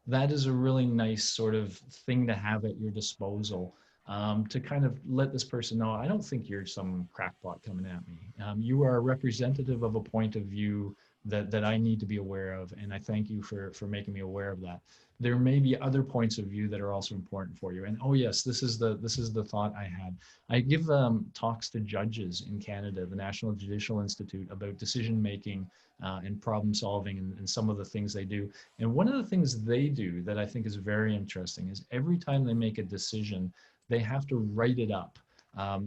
that is a really nice sort of thing to have at your disposal, to kind of let this person know, I don't think you're some crackpot coming at me. You are a representative of a point of view that I need to be aware of, and I thank you for making me aware of that. There may be other points of view that are also important for you. And oh yes, this is the thought I had. I give talks to judges in Canada, the National Judicial Institute, about decision making and problem solving, and some of the things they do. And one of the things they do that I think is very interesting is every time they make a decision, they have to write it up.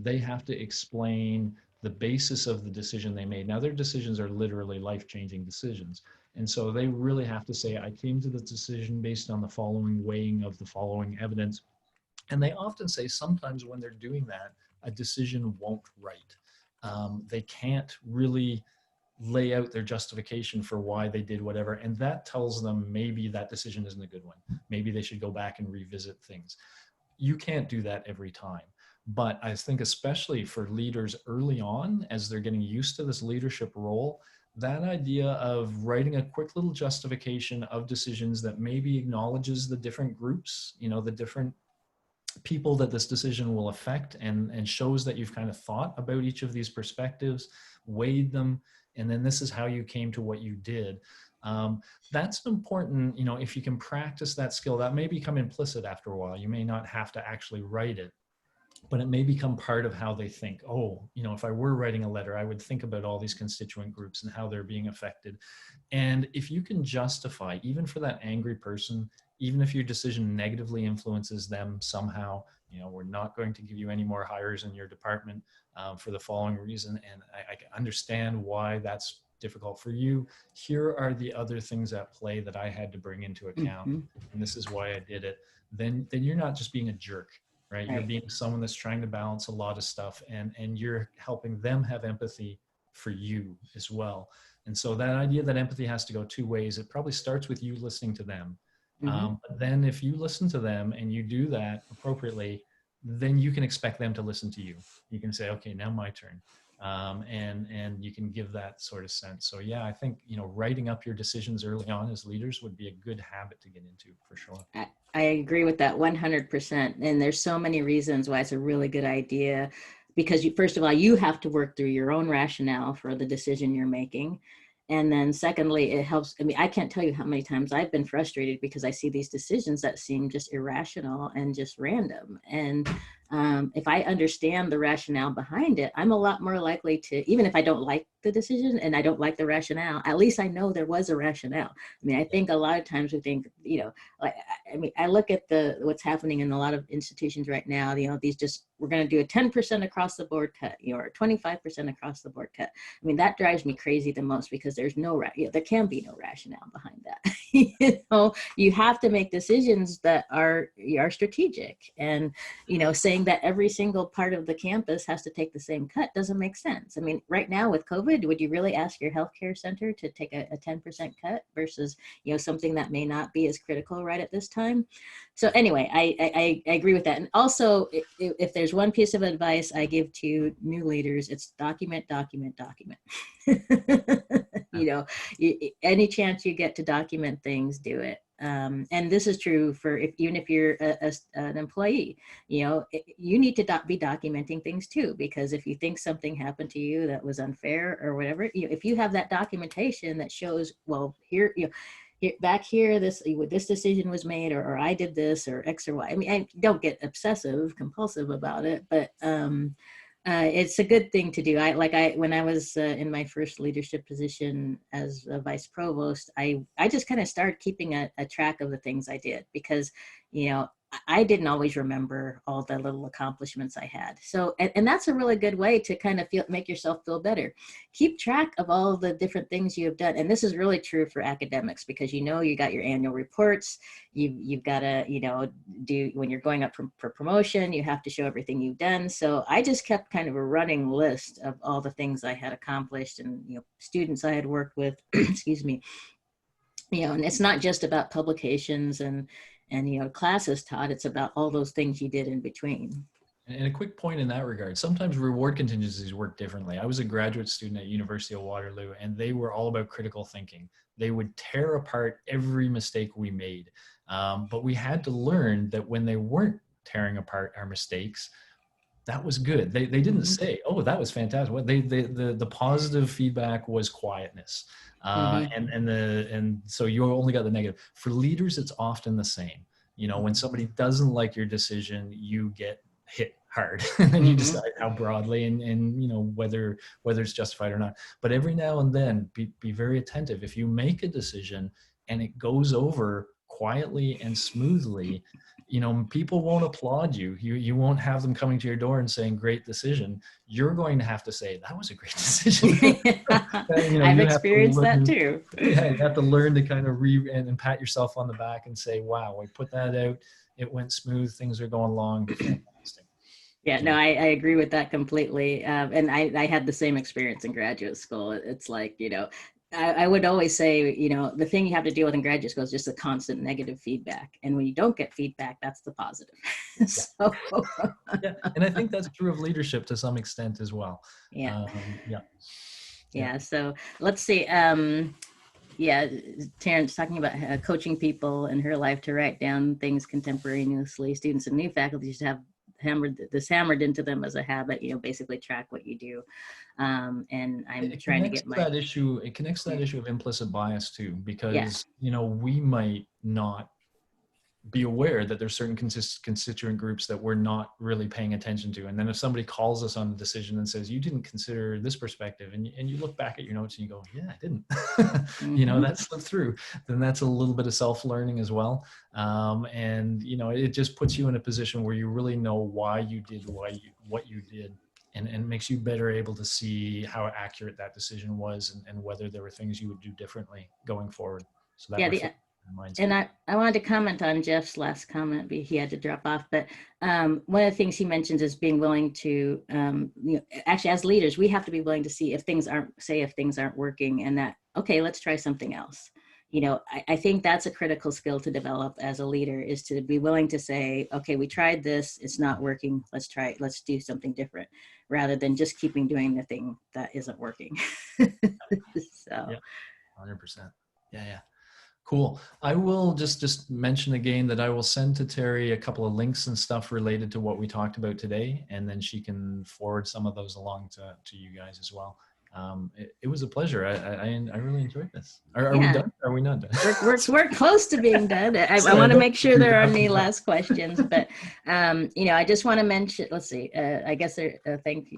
They have to explain the basis of the decision they made. Now, their decisions are literally life-changing decisions. And so they really have to say, I came to the decision based on the following weighing of the following evidence. And they often say sometimes when they're doing that, a decision won't write. They can't really lay out their justification for why they did whatever. And that tells them maybe that decision isn't a good one. Maybe they should go back and revisit things. You can't do that every time. But I think especially for leaders early on, as they're getting used to this leadership role, that idea of writing a quick little justification of decisions that maybe acknowledges the different groups, you know, the different people that this decision will affect, and shows that you've kind of thought about each of these perspectives, weighed them, and then this is how you came to what you did. That's important, you know, if you can practice that skill, that may become implicit after a while. You may not have to actually write it, but it may become part of how they think. Oh, you know, if I were writing a letter, I would think about all these constituent groups and how they're being affected. And if you can justify, even for that angry person, even if your decision negatively influences them somehow, you know, we're not going to give you any more hires in your department for the following reason. And I understand why that's difficult for you. Here are the other things at play that I had to bring into account. Mm-hmm. And this is why I did it. Then you're not just being a jerk, right? You're Right. being someone that's trying to balance a lot of stuff, and you're helping them have empathy for you as well. And so that idea that empathy has to go two ways, it probably starts with you listening to them. Mm-hmm. But then if you listen to them and you do that appropriately, then you can expect them to listen to you. You can say, okay, now my turn. And you can give that sort of sense. So yeah, I think, you know, writing up your decisions early on as leaders would be a good habit to get into for sure. I agree with that 100%. And there's so many reasons why it's a really good idea, because you, first of all, you have to work through your own rationale for the decision you're making. And then secondly, it helps. I mean, I can't tell you how many times I've been frustrated because I see these decisions that seem just irrational and just random. And if I understand the rationale behind it, I'm a lot more likely to, even if I don't like the decision and I don't like the rationale, at least I know there was a rationale. I mean, I think a lot of times we think, you know, like, I mean, I look at what's happening in a lot of institutions right now, you know, these just, we're going to do a 10% across the board cut, you know, or 25% across the board cut. I mean, that drives me crazy the most, because there's no, you know, there can be no rationale behind that. You know, you have to make decisions that are strategic, and, you know, saying that every single part of the campus has to take the same cut doesn't make sense. I mean, right now with COVID, would you really ask your healthcare center to take a 10% cut versus, you know, something that may not be as critical right at this time? So anyway, I agree with that. And also, if there's one piece of advice I give to new leaders, it's document, document, document. You know, any chance you get to document things, do it. and this is true for even if you're an employee, you need to be documenting things too, because if you think something happened to you that was unfair or whatever, if you have that documentation that shows, well, here, back here, this decision was made, or I did this, or X or Y. I mean, I don't get obsessive compulsive about it, but it's a good thing to do. When I was in my first leadership position as a vice provost, I just kind of started keeping a track of the things I did, because, I didn't always remember all the little accomplishments I had. So, and that's a really good way to kind of make yourself feel better. Keep track of all the different things you have done. And this is really true for academics, because, you got your annual reports. You've got to, do, when you're going up for promotion, you have to show everything you've done. So I just kept kind of a running list of all the things I had accomplished, and, students I had worked with, excuse me, and it's not just about publications and classes taught. It's about all those things you did in between. And a quick point in that regard, sometimes reward contingencies work differently. I was a graduate student at University of Waterloo, and they were all about critical thinking. They would tear apart every mistake we made. But we had to learn that when they weren't tearing apart our mistakes, that was good. They didn't say, "Oh, that was fantastic." What the positive feedback was quietness, and so you only got the negative. For leaders, it's often the same. When somebody doesn't like your decision, you get hit hard, and you decide how broadly and whether it's justified or not. But every now and then, be very attentive. If you make a decision and it goes over quietly and smoothly, people won't applaud you. You won't have them coming to your door and saying, "Great decision." You're going to have to say, "That was a great decision." I've experienced that too. Yeah, you have to learn to kind of and pat yourself on the back and say, "Wow, we put that out. It went smooth. Things are going along. Fantastic." Yeah, no, I agree with that completely. And I had the same experience in graduate school. It's like, I would always say, the thing you have to deal with in graduate school is just a constant negative feedback. And when you don't get feedback, that's the positive. So. Yeah, and I think that's true of leadership to some extent as well. Yeah. Yeah. So let's see. Terrence talking about coaching people in her life to write down things contemporaneously. Students and new faculty should have hammered into them as a habit, basically track what you do. And I'm trying to get that issue. It connects to that issue of implicit bias too, because, we might not be aware that there's certain constituent groups that we're not really paying attention to. And then if somebody calls us on a decision and says, "You didn't consider this perspective," and you look back at your notes and you go, "Yeah, I didn't," that slipped through, then that's a little bit of self-learning as well. And, it just puts you in a position where you really know why you did what you did, and makes you better able to see how accurate that decision was, and whether there were things you would do differently going forward. So that and I wanted to comment on Jeff's last comment, but he had to drop off. But one of the things he mentions is being willing to, actually as leaders, we have to be willing to see if things aren't working, and that, okay, let's try something else. I think that's a critical skill to develop as a leader, is to be willing to say, okay, we tried this, it's not working. Let's do something different, rather than just keeping doing the thing that isn't working. So. Yeah, 100%. Yeah. Cool. I will just mention again that I will send to Terry a couple of links and stuff related to what we talked about today, and then she can forward some of those along to you guys as well. It was a pleasure. I really enjoyed this. Are we done? Are we not done? We're close to being done. I want to make sure there aren't any last questions, but I just want to mention. Let's see. I guess thank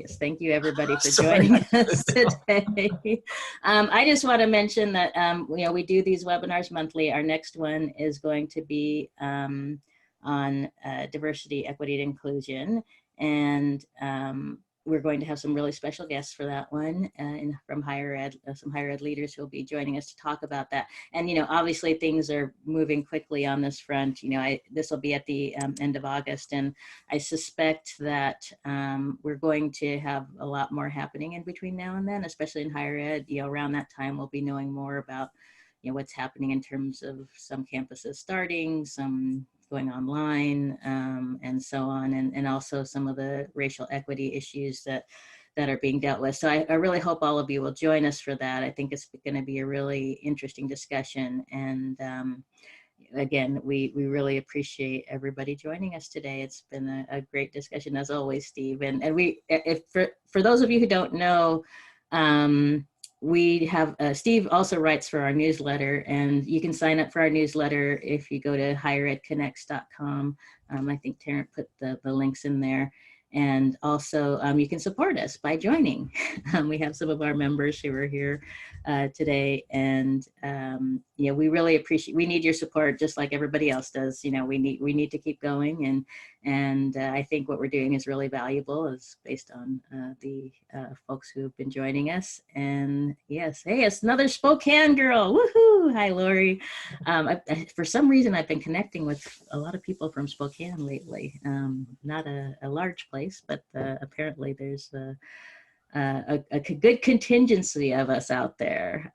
you everybody for joining us today. I just want to mention that we do these webinars monthly. Our next one is going to be on diversity, equity, and inclusion, and we're going to have some really special guests for that one, from higher ed, some higher ed leaders who will be joining us to talk about that. And, obviously things are moving quickly on this front. This will be at the end of August, and I suspect that we're going to have a lot more happening in between now and then, especially in higher ed. Around that time, we'll be knowing more about, what's happening in terms of some campuses starting, some going online, and so on, and also some of the racial equity issues that are being dealt with. So I really hope all of you will join us for that. I think it's going to be a really interesting discussion, and again, we really appreciate everybody joining us today. It's been a great discussion as always, Steve. And we, if for those of you who don't know, we have, Steve also writes for our newsletter, and you can sign up for our newsletter if you go to higheredconnects.com. I think Terrence put the links in there. And also you can support us by joining. We have some of our members who are here today, and yeah, we really appreciate, we need your support just like everybody else does. You know, we need to keep going, and I think what we're doing is really valuable, is based on the folks who have been joining us. And yes, hey, it's another Spokane girl. Woohoo! Hi, Lori. For some reason, I've been connecting with a lot of people from Spokane lately. Not a large place, but apparently there's a good contingency of us out there.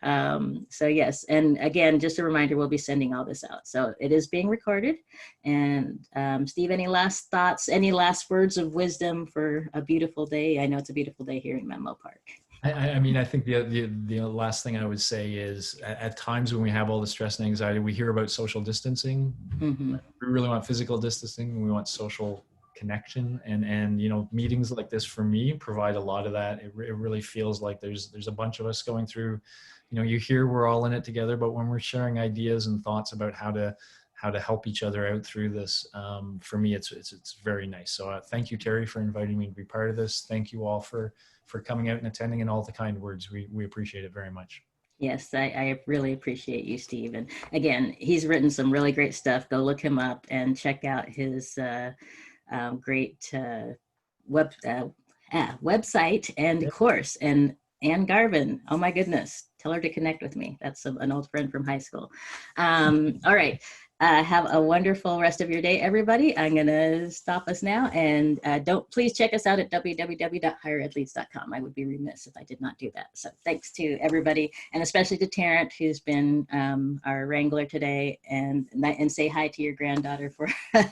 So yes, and again, just a reminder, we'll be sending all this out. So it is being recorded. And Steve, any last thoughts, any last words of wisdom for a beautiful day? I know it's a beautiful day here in Menlo Park. I mean, I think the last thing I would say is at times when we have all the stress and anxiety, we hear about social distancing. Mm-hmm. We really want physical distancing. We want social connection, and you know, meetings like this for me provide a lot of that. It really feels like there's a bunch of us going through, you know, you hear we're all in it together, but when we're sharing ideas and thoughts about how to help each other out through this, for me it's very nice. So thank you, Terry, for inviting me to be part of this. Thank you all for coming out and attending, and all the kind words. We appreciate it very much. Yes, I really appreciate you, Steve. And again, he's written some really great stuff. Go look him up and check out his great website and course. And Ann Garvin, oh my goodness, tell her to connect with me. That's an old friend from high school. All right. Have a wonderful rest of your day, everybody. I'm going to stop us now, and please check us out at www.higheredleads.com. I would be remiss if I did not do that. So thanks to everybody, and especially to Terrence, who's been our wrangler today, and say hi to your granddaughter for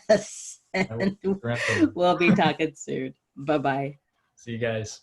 us. And we'll be talking soon. Bye-bye. See you guys.